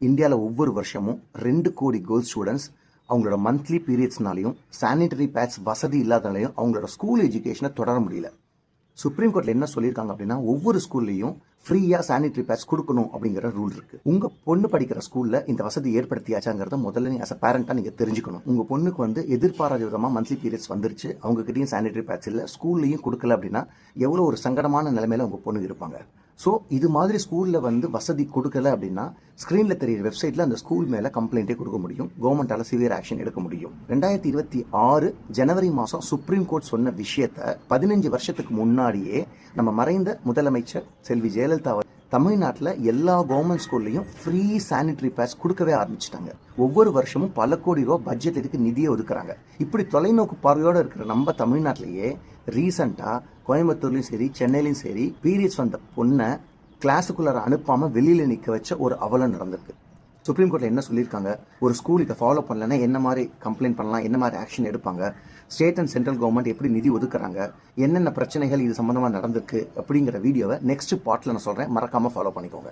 இந்தியாவில் ஒவ்வொரு வருஷமும் 2 கோடி கேர்ள்ஸ் ஸ்டூடெண்ட்ஸ் அவங்களோட மந்த்லி பீரியட்ஸ்னாலையும் சானிட்டரி பேட்ஸ் வசதி இல்லாதனாலையும் அவங்களோட ஸ்கூல் எஜுகேஷனை தொடர முடியல. சுப்ரீம் கோர்ட்டில் என்ன சொல்லியிருக்காங்க அப்படின்னா, ஒவ்வொரு ஸ்கூல்லையும் ஃப்ரீயாக சானிட்டரி பேட்ஸ் கொடுக்கணும் அப்படிங்கிற ரூல் இருக்கு. உங்க பொண்ணு படிக்கிற ஸ்கூல்ல இந்த வசதி ஏற்படுத்தியாச்சாங்கிறத முதல்ல நீங்க அஸ் அ பேரண்டா நீங்க தெரிஞ்சுக்கணும். உங்க பொண்ணுக்கு எதிர்பாராத விதமா மந்த்லி பீரியட்ஸ் வந்துருச்சு, அவங்க கிட்டயும் சானிட்டரி பேட்ஸ் இல்லை, ஸ்கூல்லையும் கொடுக்கல அப்படின்னா எவ்வளோ ஒரு சங்கடமான நிலைமையில உங்க பொண்ணு இருப்பாங்க. ஸோ இது மாதிரி ஸ்கூலில் வசதி கொடுக்கல அப்படின்னா ஸ்க்ரீனில் தெரியிற வெப்சைட்டில் அந்த ஸ்கூல் மேலே கம்ப்ளைண்ட்டே கொடுக்க முடியும். கவர்மெண்டால் சிவியர் ஆக்ஷன் எடுக்க முடியும். 2026 ஜனவரி மாதம் சுப்ரீம் கோர்ட் சொன்ன விஷயத்த 15 வருஷத்துக்கு முன்னாடியே நம்ம மறைந்த முதலமைச்சர் செல்வி ஜெயலலிதா தமிழ்நாட்டில் எல்லா கவர்மெண்ட் ஸ்கூல்லையும் ஃப்ரீ சானிட்டரி பேட்ஸ் கொடுக்கவே ஆரம்பிச்சிட்டாங்க. ஒவ்வொரு வருஷமும் பல கோடி ரூபா பட்ஜெட் இதுக்கு நிதியை ஒதுக்குறாங்க. இப்படி தொலைநோக்கு பார்வையோடு இருக்கிற நம்ம தமிழ்நாட்டிலேயே ரீசெண்டாக கோயம்புத்தூர்லையும் சரி சென்னையிலையும் சரி பீரியட்ஸ் வந்த பொண்ணை கிளாஸுக்குள்ளார அனுப்பாமல் வெளியில் நிற்க வச்ச ஒரு அவலம் நடந்திருக்கு. சுப்ரீம் கோர்ட்டில் என்ன சொல்லியிருக்காங்க, ஒரு ஸ்கூல் இதை ஃபாலோ பண்ணலன்னா என்ன மாதிரி கம்ப்ளைண்ட் பண்ணலாம், என்ன மாதிரி ஆக்ஷன் எடுப்பாங்க, ஸ்டேட் அண்ட் சென்ட்ரல் கவர்மெண்ட் எப்படி நிதி ஒதுக்குறாங்க, என்னென்ன பிரச்சனைகள் இது சம்மந்தமாக நடந்திருக்கு அப்படிங்கிற வீடியோவை நெக்ஸ்ட் பார்ட்டில் நான் சொல்கிறேன். மறக்காமல் ஃபாலோ பண்ணிக்கோங்க.